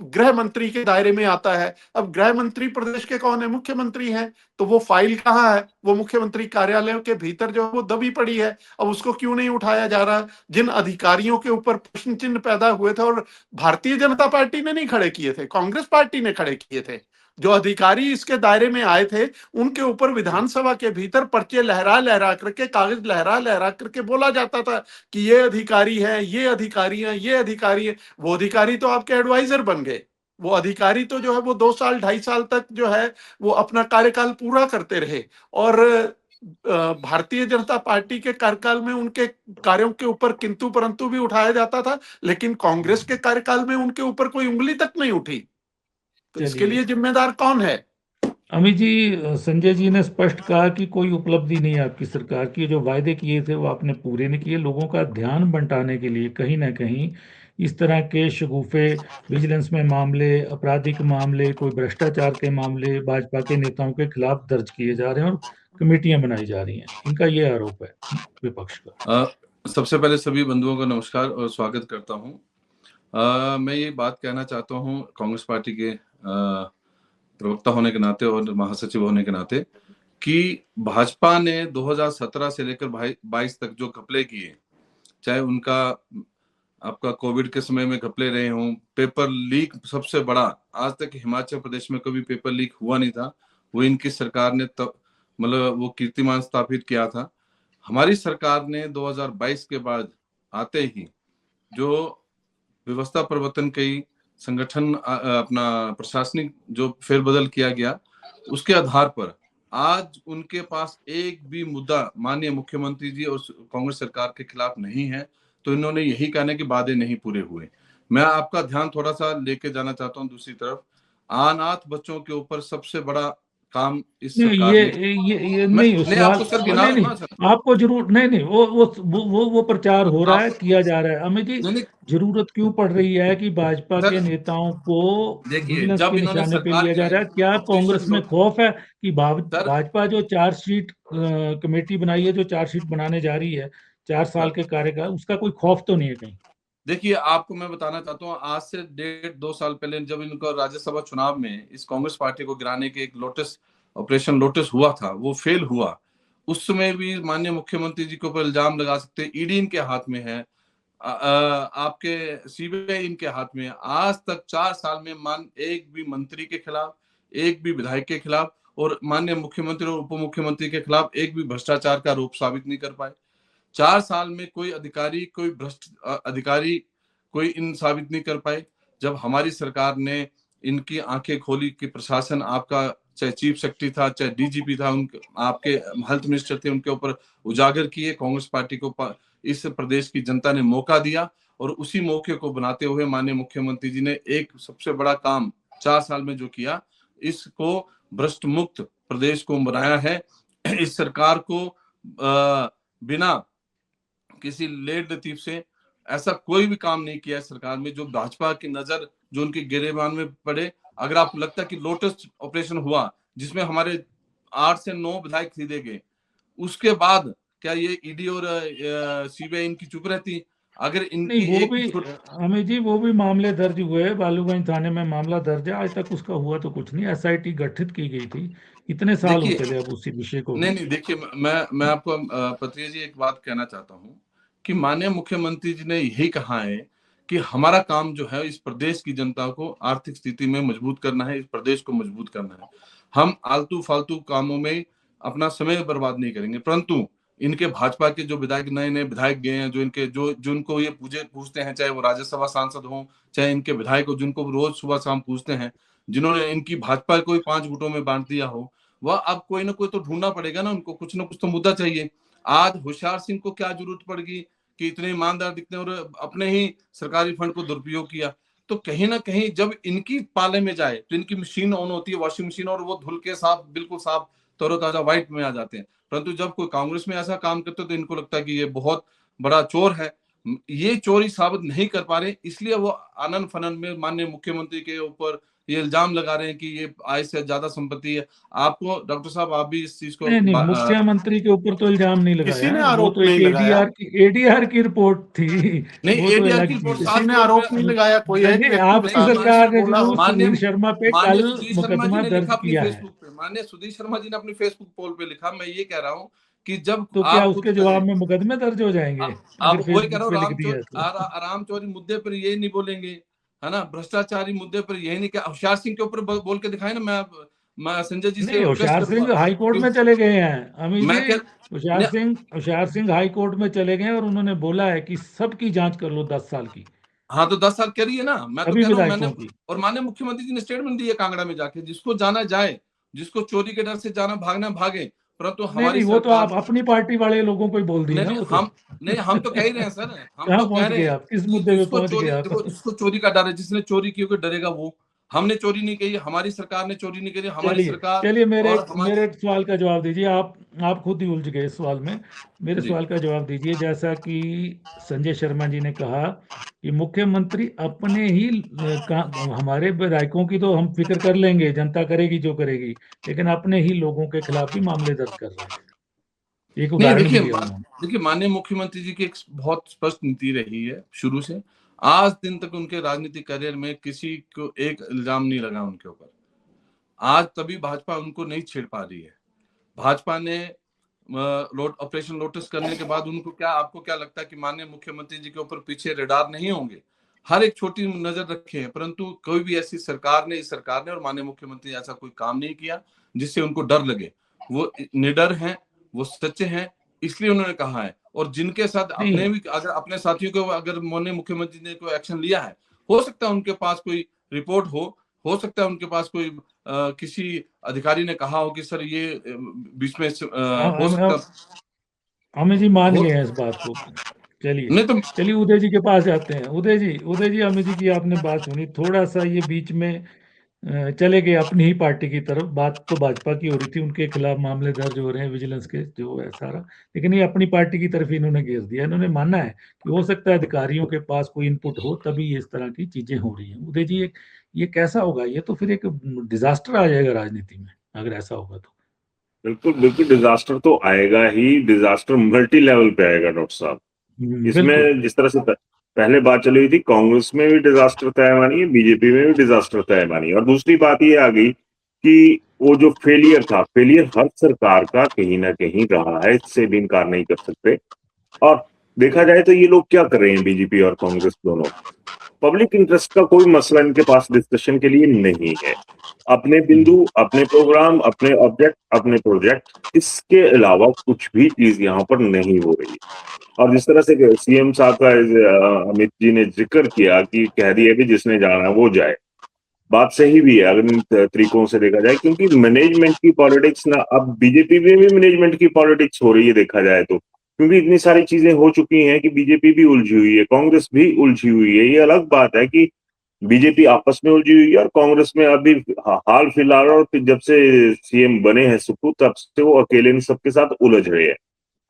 C: गृह मंत्री के दायरे में आता है। अब गृह मंत्री प्रदेश के कौन है? मुख्यमंत्री हैं। तो वो फाइल कहाँ है? वो मुख्यमंत्री कार्यालय के भीतर जो है वो दबी पड़ी है। अब उसको क्यों नहीं उठाया जा रहा? जिन अधिकारियों के ऊपर प्रश्न चिन्ह पैदा हुए थे, और भारतीय जनता पार्टी ने नहीं खड़े किए थे, कांग्रेस पार्टी ने खड़े किए थे। जो अधिकारी इसके दायरे में आए थे, उनके ऊपर विधानसभा के भीतर पर्चे लहरा लहरा करके, कागज लहरा लहरा करके बोला जाता था कि ये अधिकारी है, ये अधिकारी है, ये अधिकारी है। वो अधिकारी तो आपके एडवाइजर बन गए। वो अधिकारी तो जो है वो 2 साल 2.5 साल तक जो है वो अपना कार्यकाल पूरा करते रहे। और भारतीय जनता पार्टी के कार्यकाल में उनके कार्यों के ऊपर किंतु परंतु भी उठाया जाता था, लेकिन कांग्रेस के कार्यकाल में उनके ऊपर कोई उंगली तक नहीं उठी। तो इसके
A: चलिए
C: लिए जिम्मेदार कौन है?
A: अमित जी, संजय जी ने स्पष्ट कहा कि कोई उपलब्धि नहीं है आपकी सरकार की, जो वायदे किए थे वो आपने पूरे नहीं किए। लोगों का ध्यान बंटाने के लिए कहीं ना कहीं इस तरह के शगुफे, विजिलेंस में मामले, आपराधिक मामले, कोई भ्रष्टाचार के मामले भाजपा के नेताओं के खिलाफ दर्ज किए जा रहे हैं और कमेटियां बनाई जा रही हैं। इनका ये आरोप है विपक्ष का।
D: सबसे पहले सभी बंधुओं का नमस्कार और स्वागत करता हूं। मैं ये बात कहना चाहता हूं कांग्रेस पार्टी के प्रवक्ता होने के नाते और महासचिव होने के नाते कि भाजपा ने 2017 से लेकर 22 तक जो घपले किए, चाहे उनका आपका कोविड के समय में घपले रहे हों, पेपर लीक सबसे बड़ा, आज तक हिमाचल प्रदेश में कभी पेपर लीक हुआ नहीं था, वो इनकी सरकार ने तब मतलब वो कीर्तिमान स्थापित किया था। हमारी सरकार ने 2022 के बाद आते ही जो व्यवस्था परिवर्तन कई संगठन अपना प्रशासनिक जो फेरबदल किया गया, उसके आधार पर आज उनके पास एक भी मुद्दा माननीय मुख्यमंत्री जी और कांग्रेस सरकार के खिलाफ नहीं है। तो इन्होंने यही कहना कि वादे नहीं पूरे हुए। मैं आपका ध्यान थोड़ा सा लेके जाना चाहता हूं दूसरी तरफ। अनाथ बच्चों के ऊपर सबसे बड़ा काम इस
A: नहीं,
D: सरकार
A: ये
D: ने
A: ये
D: मैं
A: नहीं,
D: नहीं
A: सवाल
D: आपको सर गिना
A: नहीं
D: रहा हूं
A: नहीं,
D: ना सर।
A: आपको जरूर नहीं नहीं, वो प्रचार हो रहा है,
D: आप
A: किया जा रहा है। अमित जी,
D: नहीं नहीं
A: जरूरत क्यों पड़ रही है कि भाजपा के
D: सर
A: नेताओं को
D: देखिए,
A: विजिलेंस
D: जब
A: के
D: इन्होंने
A: निशाने पे
D: सरकार
A: लिया जा
D: गिराई
A: रहा है? क्या कांग्रेस
D: ऑपरेशन
A: में
D: लोट
A: खौफ है कि
D: सर
A: भाजपा जो चार्जशीट कमेटी बनाई है, जो चार्जशीट बनाने जा रही है 4 साल
D: सर
A: के कार्यकाल, उसका कोई खौफ तो नहीं है कहीं?
D: देखिए, आपको मैं बताना चाहता हूँ, आज से 1.5-2 साल पहले जब इनको राज्यसभा चुनाव में इस कांग्रेस पार्टी को गिराने के एक लोटस ऑपरेशन लोटस हुआ था, वो फेल हुआ। उस समय भी माननीय मुख्यमंत्री जी के ऊपर इल्जाम लगा सकते हैं, ईडी इनके हाथ में है, आपके सीबीआई इनके हाथ में है। आज तक 4 साल में एक भी मंत्री के खिलाफ, एक भी विधायक के खिलाफ और माननीय मुख्यमंत्री और उप मुख्यमंत्री के खिलाफ एक भी भ्रष्टाचार का आरोप साबित नहीं कर पाए। 4 साल में कोई अधिकारी, कोई भ्रष्ट अधिकारी कोई इन साबित नहीं कर पाए। जब हमारी सरकार ने इनकी आंखें खोली कि प्रशासन आपका, चाहे चीफ सेक्रेटरी था, चाहे डीजीपी था, उनके आपके हेल्थ मिनिस्टर थे, उनके ऊपर उजागर किए। कांग्रेस पार्टी को इस प्रदेश की जनता ने मौका दिया और उसी मौके को बनाते हुए माननीय मुख्यमंत्री जी ने एक सबसे बड़ा काम 4 साल में जो किया, इसको भ्रष्ट मुक्त प्रदेश को बनाया है। इस सरकार को बिना किसी लेट लतीफ से ऐसा कोई भी काम नहीं किया है सरकार में जो भाजपा की नजर, जो उनके गिरेबान में पड़े। अगर आपको लगता है कि लोटस ऑपरेशन हुआ जिसमें हमारे 8 से 9 विधायक खरीदे गए, उसके बाद क्या ये ईडी और सीबीआई इनकी चुप रहती? अगर
A: नहीं,
D: इनकी
A: वो
D: एक
A: भी अमित जी, वो भी मामले दर्ज हुए, बालूगंज थाने में मामला दर्ज है, आज तक उसका हुआ तो कुछ नहीं। एसआईटी गठित की गई थी, इतने साल हो
D: देखिए,
A: चले अब उसी विषय को
D: नहीं
A: भी।
D: नहीं, देखिए, मैं आपको पत्रिया जी एक बात कहना चाहता हूँ कि माननीय मुख्यमंत्री जी ने यही कहा है कि हमारा काम जो है इस प्रदेश की जनता को आर्थिक स्थिति में मजबूत करना है, इस प्रदेश को मजबूत करना है। हम आलतू फालतू कामों में अपना समय बर्बाद नहीं करेंगे। परंतु इनके भाजपा के जो विधायक, नए नए विधायक गए हैं, जो इनके जो जिनको ये पूछते हैं, चाहे वो राज्यसभा सांसद हो, चाहे इनके विधायक हो, जिनको रोज सुबह शाम पूछते हैं, जिन्होंने इनकी भाजपा को 5 गुटों में बांट दिया हो, वह अब कोई ना कोई तो ढूंढना पड़ेगा ना, उनको कुछ ना कुछ तो मुद्दा चाहिए। आज होशियार सिंह को क्या जरूरत पड़ेगी कि इतने ईमानदार दिखते हैं और अपने ही सरकारी फंड को दुरुपयोग किया? तो कहीं ना कहीं जब इनकी पाले में जाए तो इनकी मशीन ऑन होती है, वॉशिंग मशीन, और वो धुल के साफ, बिल्कुल साफ तरोताजा व्हाइट में आ जाते हैं। परंतु जब कोई कांग्रेस में ऐसा काम करते तो इनको लगता है कि ये बहुत बड़ा चोर है। ये चोरी साबित नहीं कर पा रहे, इसलिए वो आनन फनन में माननीय मुख्यमंत्री के ऊपर ये इल्जाम लगा रहे हैं कि ये आय से ज्यादा संपत्ति है। आपको डॉक्टर साहब, आप भी इस चीज को
A: नहीं नहीं, मुख्यमंत्री के ऊपर तो इल्जाम नहीं
C: किसी
A: लगाया
C: ने
A: है, वो
C: आरोप
A: तो एक
C: नहीं लगाया।
A: एडीआर की रिपोर्ट थी।
D: नहीं,
A: वो तो
D: एडीआर की
A: अलग
D: रिपोर्ट
A: चीज है।
C: किसी
D: 7
C: ने
D: करोड़
C: आरोप नहीं लगाया, कोई एक
A: नहीं,
C: व्यक्ति
A: आपकी
C: बता
D: नहीं,
C: दीजिए
A: सरकार ने
C: बोला
A: जरूर
C: हो।
A: सुधीर शर्मा पे
D: माननीय
A: कल
D: सुधीर शर्मा जी
A: मुकदमा
D: ने
A: दर्ज
D: लिखा अपनी
A: किया है।
D: फेसबुक पे, माननीय सुधीर शर्मा जी ने अपनी फेसबुक पोल पे लिखा। मैं ये कह रहा हूँ कि जब
A: तो क्या
D: आप खुद
A: उसके जवाब में मुकदमे दर्ज हो जाएंगे
D: आप
A: अगर
D: वही कह
A: फेसबुक
D: रहा हूँ,
A: पे लिख दिया है तो?
D: राम चोरी मुद्दे पर ये नहीं बोलेंगे, है ना, भ्रष्टाचारी मुद्दे पर यही नहीं, क्या होशियार सिंह के ऊपर बोल के दिखाए ना। मैं संजय जी से
A: नहीं,
D: रिक्वेस्ट
A: होशियार
D: करूंगा
A: सिंह हाई कोर्ट
D: कि
A: में चले गए हैं अमित
D: मैं
A: जी।
D: कह
A: होशियार सिंह हाई कोर्ट में चले गए और उन्होंने बोला है कि सबकी जांच कर लो 10 साल की,
D: हाँ, तो 10 साल करिए ना। मैं तो
A: सभी
D: कह रहा हूँ, मैंने
A: विधायकों की।
D: और माननीय मुख्यमंत्री जी ने स्टेटमेंट दी है कांगड़ा में जाके, जिसको जाना जाए, जिसको चोरी के डर से जाना भागना भागे। परंतु
A: नहीं
D: हमारी
A: नहीं, वो तो
D: सरकार,
A: आप अपनी पार्टी वाले लोगों को ही बोल दिए
D: नहीं
A: ना,
D: नहीं,
A: वो तो।
D: हम तो कह ही रहे हैं सर, हम
A: कहाँ
D: तो कह
A: पहुंच
D: रहे
A: गए
D: हैं
A: आप? किस
D: कि
A: मुद्दे पे
D: जिसको
A: पहुंच गए
D: चोरी,
A: आप?
D: देखो, जिसको चोरी का डर है, जिसने चोरी की होगी डरेगा वो। हमने चोरी नहीं की, हमारी सरकार ने चोरी नहीं करी, हमारी
A: चलिए
D: सरकार
A: चलिए मेरे
D: और हमारी
A: मेरे सवाल का जवाब दीजिए। आप खुद ही उलझ गए इस सवाल में। मेरे
D: जी
A: सवाल का जवाब दीजिए। जैसा कि संजय शर्मा जी ने कहा कि मुख्यमंत्री अपने ही हमारे विधायकों की तो हम फिक्र कर लेंगे, जनता करेगी जो करेगी, लेकिन अपने ही लोगों के खिलाफ भी मामले दर्ज कर रहे हैं। एक
D: नहीं,
A: उदाहरण भी दिया उन्होंने।
D: देखिए माननीय मुख्यमंत्री जी की एक बहुत स्पष्ट नीति रही है शुरू से। आज दिन तक उनके राजनीतिक करियर में किसी को एक इल्जाम नहीं लगा उनके ऊपर। आज तभी भाजपा उनको नहीं छेड़ पा रही है। भाजपा ने ऑपरेशन लोटस करने के बाद उनको आपको क्या लगता है कि माननीय मुख्यमंत्री जी के ऊपर पीछे रडार नहीं होंगे? हर एक छोटी नजर रखे हैं, परंतु कोई भी ऐसी सरकार ने, इस सरकार ने और माननीय मुख्यमंत्री ऐसा कोई काम नहीं किया जिससे उनको डर लगे। वो निडर हैं, वो सच्चे हैं, इसलिए उन्होंने कहा है। और जिनके साथ अपने
A: नहीं
D: भी अगर अपने साथियों को अगर माननीय मुख्यमंत्री ने कोई एक्शन लिया है, हो सकता है उनके पास कोई रिपोर्ट हो सकता है उनके पास कोई किसी अधिकारी ने कहा हो कि सर ये बीच में हो सकता
A: अमित जी मान
D: हो
A: गए हैं इस बात को। चलिए
D: नहीं तो
A: चलिए उदय जी के पास जाते हैं। उदय जी अमित जी की आपने बात सुनी, थोड़ा सा ये बीच में चले गए अपनी ही पार्टी की तरफ। बात तो भाजपा की हो रही थी, उनके खिलाफ मामले दर्ज हो रहे हैं, विजिलेंस के जो है सारा, लेकिन ये अपनी पार्टी की तरफ ही इन्होंने घेर दिया। इन्होंने मानना है कि हो सकता है अधिकारियों के पास कोई इनपुट हो, तभी इस तरह की चीजें हो रही हैं। उदय जी ये कैसा होगा? ये तो फिर एक डिजास्टर आ जाएगा राजनीति में अगर ऐसा होगा तो।
B: बिल्कुल बिल्कुल, डिजास्टर तो आएगा ही, डिजास्टर मल्टी लेवल पे आएगा डॉक्टर साहब।
A: बिल्कुल।
B: इसमें जिस तरह से पहले बात चली हुई थी, कांग्रेस में भी डिजास्टर तय मानी है, बीजेपी में भी डिजास्टर तय मानी है। और दूसरी बात ये आ गई कि वो जो फेलियर हर सरकार का कहीं ना कहीं रहा है, इससे भी इनकार नहीं कर सकते। और देखा जाए तो ये लोग क्या कर रहे हैं, बीजेपी और कांग्रेस दोनों, पब्लिक इंटरेस्ट का कोई मसला इनके पास डिस्कशन के लिए नहीं है। अपने बिंदु, अपने प्रोग्राम, अपने ऑब्जेक्ट, अपने प्रोजेक्ट, इसके अलावा कुछ भी चीज यहाँ पर नहीं हो रही। और जिस तरह से सीएम साहब का अमित जी ने जिक्र किया कि कह दिया कि जिसने जाना वो जाए, बात सही भी है अगर इन तरीकों से देखा जाए, क्योंकि मैनेजमेंट की पॉलिटिक्स ना, अब बीजेपी में भी मैनेजमेंट की पॉलिटिक्स हो रही है देखा जाए तो, क्योंकि इतनी सारी चीजें हो चुकी हैं कि बीजेपी भी उलझी हुई है, कांग्रेस भी उलझी हुई है। ये अलग बात है कि बीजेपी आपस में उलझी हुई है और कांग्रेस में अभी हाल फिलहाल और फिर जब से सीएम बने हैं सुप्पू, तब से वो अकेले इन सबके साथ उलझ रहे हैं।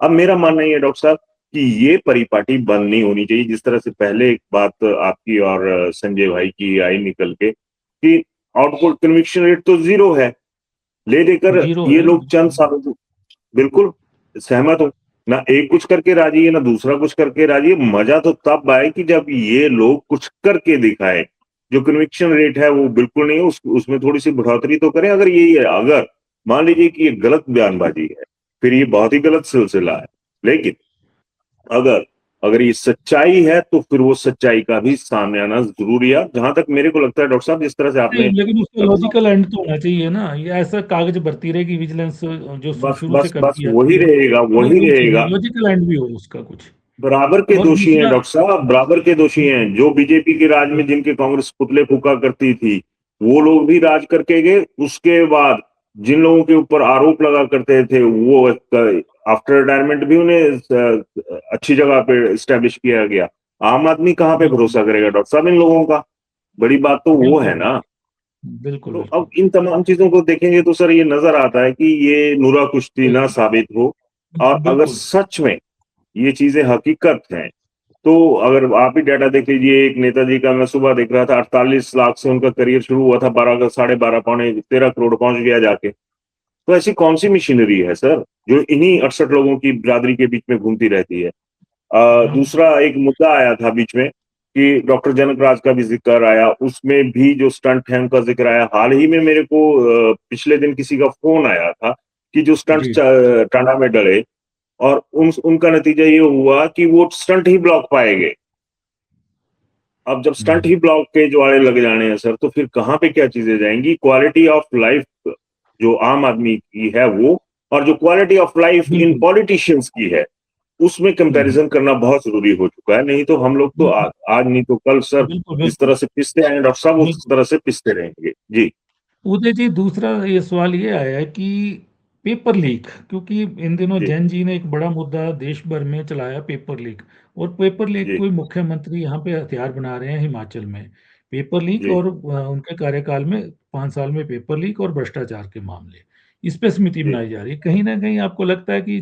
B: अब मेरा मानना ये है डॉक्टर साहब कि ये परिपाटी बंद नहीं होनी चाहिए। जिस तरह से पहले एक बात आपकी और संजय भाई की आई निकल के कि आउटपुट कन्विक्शन रेट तो 0 है, ले लेकर
A: जीरो
B: ये
A: है।
B: लोग चंद सालों, बिल्कुल सहमत हूं, ना एक कुछ करके राजी है ना दूसरा कुछ करके राजी है। मजा तो तब आए कि जब ये लोग कुछ करके दिखाए। जो कन्विक्शन रेट है वो बिल्कुल नहीं है, उसमें थोड़ी सी बढ़ोतरी तो करें। अगर ये अगर मान लीजिए कि ये गलत बयानबाजी है, फिर ये बहुत ही गलत सिलसिला है। लेकिन अगर अगर ये सच्चाई है तो फिर वो सच्चाई का भी सामने आना जरूरी है। जहां तक मेरे को लगता है डॉक्टर साहब, जिस तरह से
A: नहीं,
B: आपने
A: लेकिन उसका लॉजिकल एंड तो होना चाहिए ना। ये ऐसा कागज भरती रहेगी विजिलेंस जो
B: बस
A: शुरू से
B: बस बस
A: करती
B: वही
A: आती है,
B: रहेगा,
A: वो
B: वही
A: भी चाहिए,
B: रहेगा।
A: लॉजिकल एंड भी हो उसका कुछ।
B: बराबर के
A: और
B: दोषी हैं
A: दूसरा
B: डॉक्टर साहब, बराबर के दोषी हैं। जो बीजेपी के राज में जिनके कांग्रेस पुतले फूका करती थी, वो लोग भी राज करके गए। उसके बाद जिन लोगों के ऊपर आरोप लगा करते थे, वो आफ्टर रिटायरमेंट भी उन्हें अच्छी जगह पे स्टैब्लिश किया गया। आम आदमी कहाँ पे
A: बिल्कुल
B: भरोसा करेगा डॉक्टर साहब इन लोगों का? बड़ी बात तो वो
A: बिल्कुल
B: है ना।
A: बिल्कुल
B: तो अब
A: बिल्कुल
B: इन तमाम चीजों को देखेंगे तो सर ये नजर आता है कि ये नूरा कुश्ती ना
A: बिल्कुल
B: साबित हो। और अगर
A: बिल्कुल
B: सच में ये चीजें हकीकत हैं, तो अगर आप ही डाटा देख लीजिए, एक नेताजी का मैं सुबह देख रहा था, 48 लाख से उनका करियर शुरू हुआ था, 12 का 12.5 पौने 13 करोड़ पहुंच गया जाके। तो ऐसी कौन सी मशीनरी है सर जो इन्हीं 68 लोगों की बिरादरी के बीच में घूमती रहती है?
A: हाँ
B: दूसरा एक मुद्दा आया था बीच में कि डॉक्टर जनक राज का भी जिक्र आया, उसमें भी जो स्टंट है उनका जिक्र आया। हाल ही में मेरे को पिछले दिन किसी का फोन आया था कि जो स्टंट
A: जी
B: टांडा में डले, और उनका नतीजा ये हुआ कि वो स्टंट ही ब्लॉक पाए गए। अब जब स्टंट
A: हम्म,
B: ही ब्लॉक के ज्वारे लग जाने हैं सर, तो फिर कहाँ पे क्या चीजें जाएंगी? क्वालिटी ऑफ लाइफ जो आम आदमी की है वो, और जो क्वालिटी ऑफ लाइफ इन
A: बिल्कुल
B: पॉलिटिशियंस की है, उसमें
A: हम्म,
B: कंपैरिजन करना बहुत जरूरी हो चुका है। नहीं तो हम लोग तो
A: बिल्कुल
B: आज नहीं तो कल सर
A: बिल्कुल
B: जिस
A: बिल्कुल
B: तरह से पिसते आए हैं डॉक्टर साहब, उस
A: बिल्कुल।
B: तरह से पिसते रहेंगे जी।
A: उदय जी दूसरा ये सवाल ये आया है कि पेपर लीक, क्योंकि इन दिनों
B: जी
A: जैन जी ने एक बड़ा मुद्दा देश भर में चलाया पेपर लीक। और पेपर लीक
B: जी
A: कोई मुख्यमंत्री यहाँ पे हथियार बना रहे हैं हिमाचल में पेपर लीक
B: जी
A: और उनके कार्यकाल में 5 साल में पेपर लीक और भ्रष्टाचार के मामले, इस पे समिति
B: जी।
A: बनाई जा रही है। कहीं न कहीं आपको लगता है कि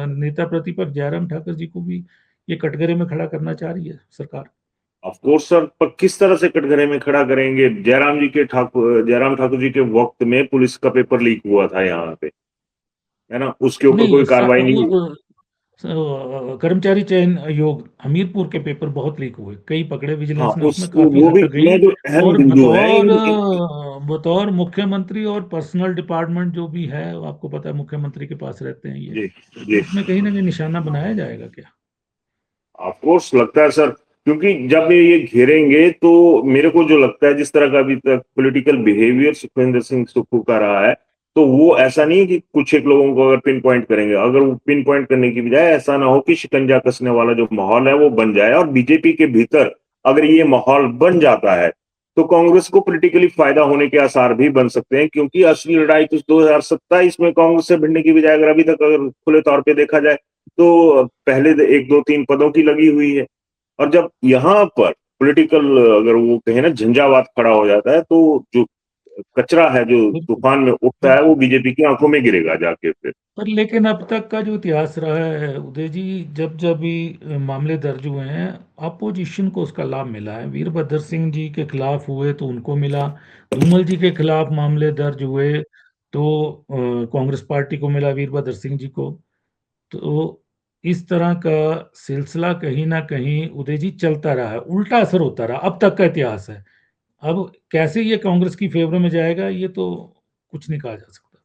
A: नेता प्रतिपक्ष जयराम ठाकुर जी को भी ये कटघरे में खड़ा करना चाह रही है सरकार?
B: ऑफ कोर्स सर, पर किस तरह से कटघरे में खड़ा करेंगे? जयराम ठाकुर जी के वक्त में पुलिस का पेपर लीक हुआ था यहाँ पे, है ना? उसके ऊपर
A: नहीं
B: कोई कार्रवाई नहीं।
A: कर्मचारी चयन आयोग हमीरपुर के पेपर बहुत लीक हुए, कई पकड़े,
B: हाँ,
A: विजिलेंस ने उसमें
B: उस
A: काफी
B: वो
A: हद
B: भी
A: तक गई।
B: मैं जो अहम
A: और
B: बिंदु है
A: बतौर
B: इन
A: बतौर मुख्यमंत्री और पर्सनल डिपार्टमेंट जो भी है, वो आपको पता है मुख्यमंत्री के पास रहते हैं ये,
B: जी,
A: तो
B: जी।
A: उसमें कहीं ना कहीं निशाना बनाया जाएगा क्या?
B: ऑफ कोर्स लगता है सर, क्योंकि जब ये घेरेंगे तो मेरे को जो लगता है जिस तरह का अभी तक पॉलिटिकल बिहेवियर सुखविंदर सिंह सुक्खू का रहा है, तो वो ऐसा नहीं है कि कुछ एक लोगों को अगर पिन पॉइंट करेंगे, अगर वो पिन पॉइंट करने की बजाय ऐसा ना हो कि शिकंजा कसने वाला जो माहौल है वो बन जाए, और बीजेपी के भीतर अगर ये माहौल बन जाता है तो कांग्रेस को पॉलिटिकली फायदा होने के आसार भी बन सकते हैं, क्योंकि असली लड़ाई तो 2027 में कांग्रेस से भिड़ने की बजाय अगर अभी तक अगर खुले तौर पे देखा जाए तो पहले 1 2 3 पदों की लगी हुई है। और जब यहाँ पर पॉलिटिकल अगर वो कहे ना झंझावात खड़ा हो जाता है, तो जो कचरा है जो
A: बिल्कुल,
B: तूफान में उठता है वो
A: बिल्कुल।
B: बीजेपी की आंखों में गिरेगा जाके फिर।
A: पर लेकिन अब तक का जो इतिहास रहा है उदय जी, जब जब भी मामले दर्ज हुए हैं, अपोजिशन को उसका लाभ मिला है। वीरभद्र सिंह जी के खिलाफ हुए तो उनको मिला, धूमल जी के खिलाफ मामले दर्ज हुए तो कांग्रेस पार्टी को मिला, वीरभद्र सिंह जी को। तो इस तरह का सिलसिला कहीं ना कहीं उदय जी चलता रहा है, उल्टा असर होता रहा, अब तक का इतिहास है। अब कैसे ये कांग्रेस की फेवर में जाएगा, ये तो कुछ नहीं कहा जा सकता।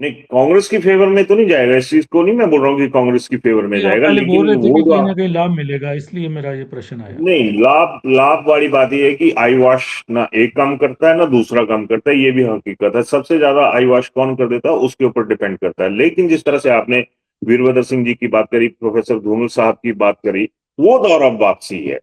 B: नहीं, कांग्रेस की फेवर में तो नहीं जाएगा, इस चीज को नहीं मैं बोल रहा हूँ कि कांग्रेस की फेवर में
A: नहीं, आप
B: जाएगा,
A: पहले बोल
B: लेकिन
A: रहे थे
B: वो
A: कि
B: जो
A: कहीं ना कहीं लाभ मिलेगा, इसलिए मेरा ये प्रश्न आया।
B: नहीं, लाभ लाभ वाली बात यह है कि आई वॉश ना एक काम करता है ना दूसरा काम करता है, ये भी हकीकत है। सबसे ज्यादा आई वॉश कौन कर देता है उसके ऊपर डिपेंड करता है। लेकिन जिस तरह से आपने वीरभद्र सिंह जी की बात करी, प्रोफेसर धूमल साहब की बात करी, वो दौर अब वापसी है,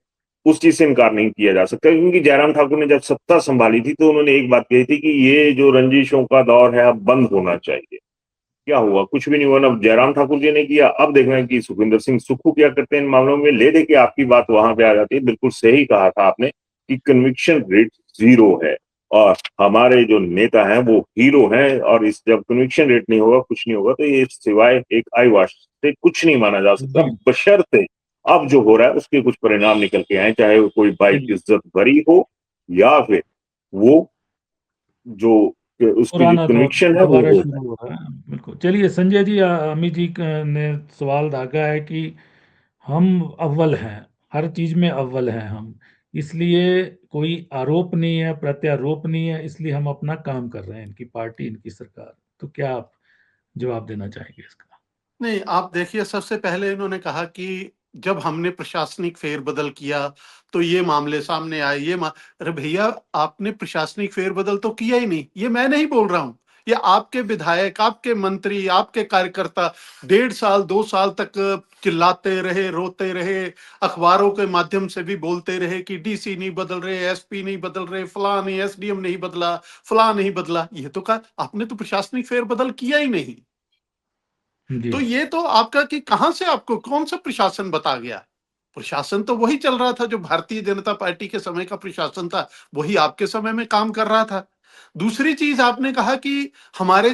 B: उस चीज से इनकार नहीं किया जा सकता। क्योंकि जयराम ठाकुर ने जब सत्ता संभाली थी तो उन्होंने एक बात कही थी कि ये जो रंजिशों का दौर है अब बंद होना चाहिए। क्या हुआ? कुछ भी नहीं हुआ ना। जयराम ठाकुर जी ने किया, अब देखना है कि सुखविंदर सिंह सुक्खू क्या करते हैं इन मामलों में। ले दे के आपकी बात वहां पे आ जाती है। बिल्कुल सही कहा था आपने कि कन्विक्शन रेट 0 है, और हमारे जो नेता हैं वो हीरो हैं, और इस जब कन्विक्शन रेट नहीं होगा, कुछ नहीं होगा, तो ये सिवाय एक आई वॉश से कुछ नहीं माना जा सकता,
A: जी,
B: बशर्ते अब जो हो रहा है उसके कुछ परिणाम निकल के आए, चाहे वो कोई बाई
A: चलिए,
B: इज्जत भरी हो या फिर वो जो उसकी जो
A: पुराना दौर
B: कन्विक्शन है वो
A: दोबारा
B: हो
A: शुरू
B: जाए।
A: हो रहा है। बिल्कुल। चलिए संजय जी, अमित जी ने सवाल दागा है कि हम अव्वल हैं, हर चीज में अव्वल हैं हम, इसलिए कोई आरोप नहीं है, प्रत्यारोप नहीं है, इसलिए हम अपना काम कर रहे हैं, इनकी पार्टी, इनकी सरकार। तो क्या आप जवाब देना चाहेंगे इसका?
C: नहीं, आप देखिए, सबसे पहले इन्होंने कहा कि जब हमने प्रशासनिक फेरबदल किया तो ये मामले सामने आए। अरे भैया, आपने प्रशासनिक फेरबदल तो किया ही नहीं, ये मैं नहीं बोल रहा हूं, ये आपके विधायक, आपके मंत्री, आपके कार्यकर्ता 1.5 साल 2 साल तक चिल्लाते रहे, रोते रहे, अखबारों के माध्यम से भी बोलते रहे कि डीसी नहीं बदल रहे, एसपी नहीं बदल रहे, फला नहीं, एसडीएम नहीं बदला, फला नहीं बदला। ये तो कहा आपने तो प्रशासनिक फेरबदल किया ही नहीं।
A: जी,
C: तो ये तो आपका कि कहां से आपको कौन सा प्रशासन बता गया? प्रशासन तो वही चल रहा था जो भारतीय जनता पार्टी के समय का प्रशासन था, वही आपके समय में काम कर रहा था। दूसरी चीज आपने कहा कि हमारे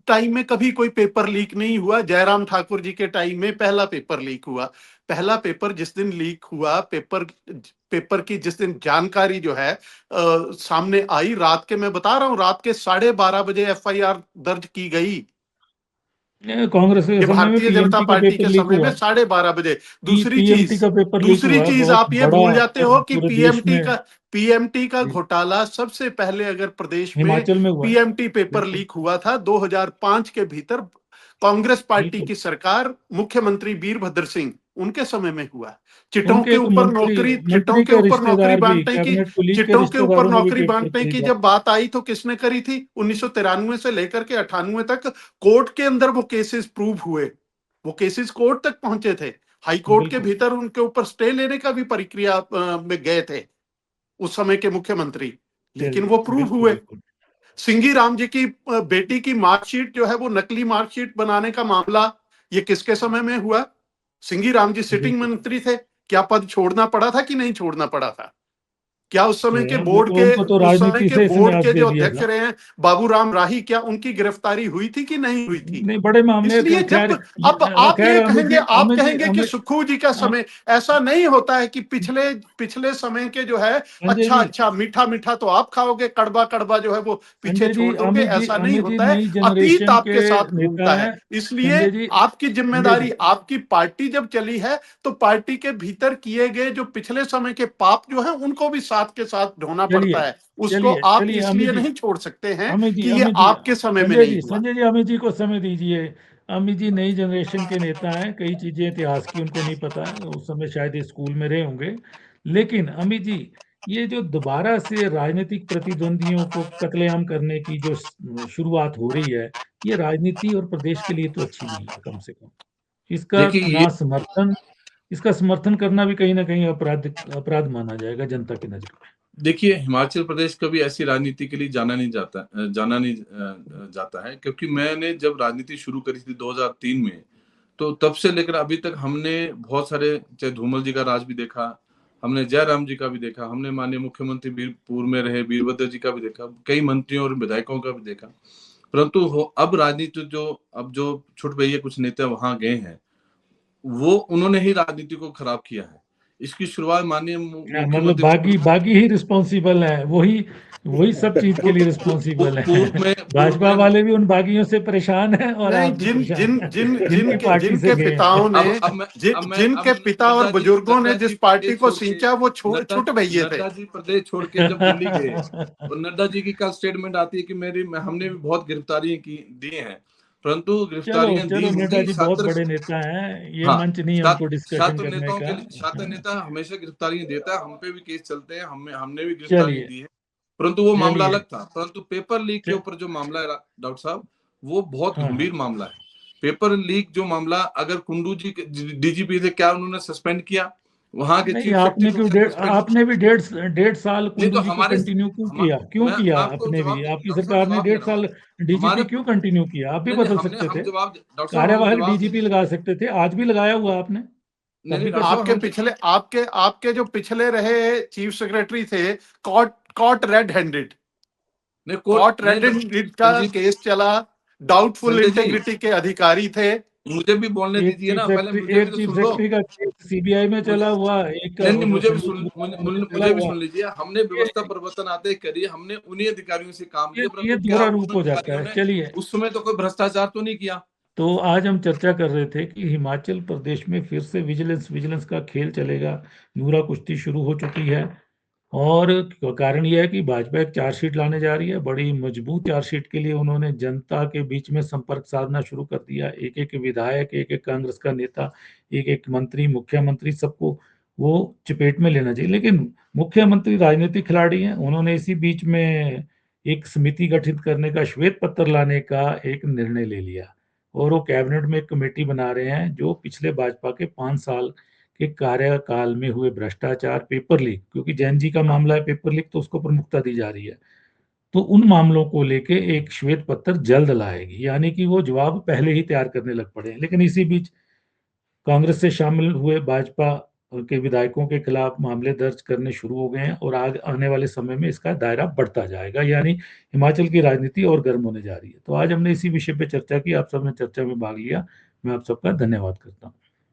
C: टाइम में कभी कोई पेपर लीक नहीं हुआ, जयराम ठाकुर जी के टाइम में पहला पेपर लीक हुआ। पहला पेपर जिस दिन लीक हुआ, पेपर पेपर की जिस दिन जानकारी जो है सामने आई, रात के, मैं बता रहा हूं, रात के 12:30 बजे एफआईआर दर्ज की गई।
A: ये कांग्रेस के
C: ये
A: समय में
C: भारतीय जनता
A: पीएमटी का
C: पार्टी
A: पेपर
C: के
A: लीक
C: समय में
A: हुआ।
C: 12:30 बजे। दूसरी
A: पीएमटी
C: चीज
A: का पेपर लीक
C: दूसरी
A: हुआ है,
C: चीज
A: बहुत
C: आप ये
A: बड़ा,
C: भूल जाते हो कि
A: पूरे देश में।
C: पीएमटी का
A: जी,
C: घोटाला सबसे पहले अगर प्रदेश में
A: हिमाचल में हुआ है।
C: पीएमटी पेपर
A: बिल्कुल,
C: लीक हुआ था 2005 के भीतर, कांग्रेस पार्टी
A: बिल्कुल।
C: की सरकार, मुख्यमंत्री वीरभद्र सिंह, उनके समय में हुआ। चिटों
A: उनके
C: के
A: एक
C: ऊपर
A: मंत्री
C: नौकरी चिटों
A: मंत्री
C: के
A: के
C: ऊपर नौकरी
A: रिश्तेदार भी,
C: बांटने की
A: कैबिनेट कुलीग के
C: चिट्टों के ऊपर
A: रिश्तेदारों ने भी
C: नौकरी
A: पेपर
C: बांटने की
A: खरीदा।
C: जब बात आई तो किसने करी थी? 1993 से लेकर के 98 तक कोर्ट के अंदर वो केसेस प्रूव हुए, वो केसेस कोर्ट तक पहुंचे थे। हाई कोर्ट के
A: बिल्कुल।
C: भीतर उनके ऊपर स्टे लेने का भी प्रक्रिया में गए थे उस समय के मुख्यमंत्री, लेकिन वो
A: चलिए,
C: प्रूव
A: बिल्कुल,
C: हुए।
A: बिल्कुल।
C: सिंगी राम जी की बेटी की मार्कशीट जो है वो नकली मार्कशीट बनाने का मामला, ये किसके समय में हुआ? सिंगी राम जी सिटिंग
A: बिल्कुल।
C: मंत्री थे, क्या पद छोड़ना पड़ा था कि नहीं छोड़ना पड़ा था? क्या उस समय के
A: वो तो उनको तो राजनीति से
C: बोर्ड
A: संन्यास
C: के
A: दे
C: जो
A: दिया
C: अध्यक्ष
A: था।
C: रहे हैं बाबूराम राही, क्या उनकी गिरफ्तारी हुई थी कि नहीं हुई थी?
A: नहीं, बड़े मामले
C: इसलिए
A: खैर
C: जब अब आप
A: खैर
C: ये
A: अमित जी
C: आप
A: अमित जी
C: कहेंगे कि
A: अमित
C: सुक्खू जी का समय, ऐसा नहीं होता है कि पिछले समय के जो है
A: संजय
C: अच्छा
A: जी
C: अच्छा मीठा मीठा तो आप खाओगे, कड़वा कड़वा जो है वो पीछे
A: संजय जी
C: छोड़ दोगे, ऐसा नहीं
A: अमित जी
C: होता है।
A: नई
C: अतीत
A: जनरेशन
C: आपके
A: के
C: साथ
A: नेता
C: घूमता है,
A: हैं।
C: इसलिए
A: संजय जी
C: आपकी
A: संजय जी
C: जिम्मेदारी, आपकी पार्टी जब चली है तो पार्टी के भीतर किए गए जो पिछले समय के पाप जो है उनको भी साथ के साथ ढोना
A: चलिए
C: पड़ता है। उसको
A: चलिए
C: आप
A: चलिए
C: इसलिए नहीं छोड़ सकते हैं कि ये
A: अमित जी
C: आपके समय में नहीं हुआ।
A: संजय जी अमित जी को समय दीजिए। अमित जी नई जनरेशन के नेता हैं, कई चीजें इतिहास की उनको नहीं पता है, उस समय शायद स्कूल में रहे होंगे। लेकिन अमित जी, ये जो दोबारा से राजनीतिक प्रतिद्वंदियों को कत्लेआम करने की जो शुरुआत हो रही है, ये राजनीति और प्रदेश के लिए तो अच्छी नहीं है। कम से कम इसका
D: देखिए ये
A: ना समर्थन इसका समर्थन करना भी कहीं ना कहीं अपराध माना जाएगा जनता की नजर में।
D: देखिए, हिमाचल प्रदेश कभी ऐसी राजनीति के लिए जाना नहीं जाता है, क्योंकि मैंने जब राजनीति शुरू करी थी 2003 में, तो तब से लेकर अभी तक हमने बहुत सारे, चाहे धूमल जी का राज भी देखा, हमने जयराम जी का भी देखा, हमने माननीय मुख्यमंत्री पूर्व में रहे वीरभद्र जी का भी देखा, कई मंत्रियों और विधायकों का भी देखा। परंतु अब राजनीति अब जो छुट गई है, कुछ नेता वहां गए हैं, वो उन्होंने ही राजनीति को खराब किया है। इसकी शुरुआत माननीय
A: मतलब
D: मुख्यमंत्री
A: बागी ही रिस्पॉन्सिबल है, वही वही सब चीज के लिए रिस्पॉन्सिबल है।
D: पूर्व
A: भाजपा
D: में
A: वाले भी उन बागियों से परेशान हैं और
C: नहीं,
A: आप भी परेशान हैं जिनकी पार्टी से
C: जिनके
A: गए
C: पिताओं
A: हैं।
C: ने जिनके पिता और बुजुर्गों ने जिस पार्टी को सींचा वो छूट भैये थे।
D: नड्डा जी प्रदेश छोड़ के जब दिल्ली गए, और नड्डा जी की कल स्टेटमेंट आती है कि हमने भी बहुत गिरफ्तारियां दी हैं, परंतु
A: चलो
D: गिरफ्तारियां दी
A: चलो, नड्डा
D: होंगी
A: जी बहुत बड़े नेता हैं, ये
D: हाँ,
A: मंच नहीं है उनको डिस्कशन करने का।
D: छात्र नेता हमेशा गिरफ्तारियां देता है, हम पे भी केस चलते हैं, हमने भी गिरफ्तारियां
A: चलिए
D: दी है, परंतु वो मामला
A: चलिए
D: अलग था। परंतु पेपर लीक के ऊपर जो मामला है डॉक्टर साहब, वो बहुत
A: हाँ
D: गंभीर
A: हाँ
D: मामला है। पेपर लीक जो मामला, अगर कुंडू जी डीजीपी थे, क्या उन्होंने सस्पेंड किया? वहां के
A: नहीं,
D: चीफ सेक्रेटरी को क्या सस्पेंड?
A: आपने भी डेढ़ साल
D: नहीं तो
A: कुंडू जी को
D: हमारे
A: कंटिन्यू क्यों
D: हम
A: किया? क्यों
D: मैं
A: किया
D: आपको
A: आपने भी?
D: जवाब
A: आपकी
D: डॉक्टर साहब
A: सरकार ने
D: जवाब दे
A: डेढ़
D: रहा हूँ।
A: साल डीजीपी
D: हमारे
A: क्यों कंटिन्यू किया? आप भी
D: नहीं
A: बदल
D: हमने
A: सकते
D: हम
A: थे,
D: जवाब डॉक्टर साहब हम
A: कार्यवाहक
D: जवाब
A: डीजीपी लगा सकते थे, आज भी लगाया हुआ आपने,
D: नहीं
A: तब
D: नहीं
A: भी कर
D: डॉक्टर साहब
A: सकते थे।
C: आपके जो पिछले रहे चीफ सेक्रेटरी थे, कॉट रेड हैंडेड,
D: नहीं
C: कॉट
D: नहीं
C: रेड हैंडेड का केस चला, डाउटफुल
D: संजय जी,
C: इंटेग्रिटी के अधिकारी थे।
D: मुझे भी बोलने दीजिए ना, पहले मुझे भी
A: एक
D: तो
A: चीफ
D: सुन लो।
A: सेक्रेटरी का केस सीबीआई में
D: मुझे
A: चला हुआ, एक
D: नहीं नहीं, मुझे भी
A: संदीप
D: सुन
A: गुप्ता में चला
D: मुझे भी
A: हुआ।
D: सुन लीजिए। हमने
A: ये
D: व्यवस्था परिवर्तन आते ही करी, हमने उन्हीं अधिकारियों से काम लिया,
A: ये
D: परंतु क्या
A: दोहरा
D: उन
A: रूप हो जाता
D: अधिकारियों
A: है।
D: ने
A: चलिए,
D: उस समय तो कोई भ्रष्टाचार तो नहीं किया?
A: तो आज हम चर्चा कर रहे थे कि हिमाचल प्रदेश में फिर से विजिलेंस का खेल चलेगा। नूरा कुश्ती शुरू हो चुकी है, और कारण यह है कि भाजपा एक चार्जशीट लाने जा रही है। बड़ी मजबूत चार्जशीट के लिए उन्होंने जनता के बीच में संपर्क साधना शुरू कर दिया। एक एक विधायक, एक एक कांग्रेस का नेता, एक एक मंत्री, मुख्यमंत्री, सबको वो चपेट में लेना चाहिए। लेकिन मुख्यमंत्री राजनीतिक खिलाड़ी हैं, उन्होंने इसी बीच में एक समिति गठित करने का, श्वेत पत्र लाने का एक निर्णय ले लिया, और वो कैबिनेट में एक कमेटी बना रहे हैं जो पिछले भाजपा के 5 साल के कार्यकाल में हुए भ्रष्टाचार, पेपर लीक, क्योंकि जैन जी का मामला है पेपर लीक, तो उसको प्रमुखता दी जा रही है, तो उन मामलों को लेके एक श्वेत पत्र जल्द लाएगी। यानी कि वो जवाब पहले ही तैयार करने लग पड़े हैं। लेकिन इसी बीच कांग्रेस से शामिल हुए भाजपा के विधायकों के खिलाफ मामले दर्ज करने शुरू हो गए हैं, और आने वाले समय में इसका दायरा बढ़ता जाएगा। यानी हिमाचल की राजनीति और गर्म होने जा रही है। तो आज हमने इसी विषय पर चर्चा की, आप सबने चर्चा में भाग लिया, मैं आप सबका धन्यवाद करता हूँ।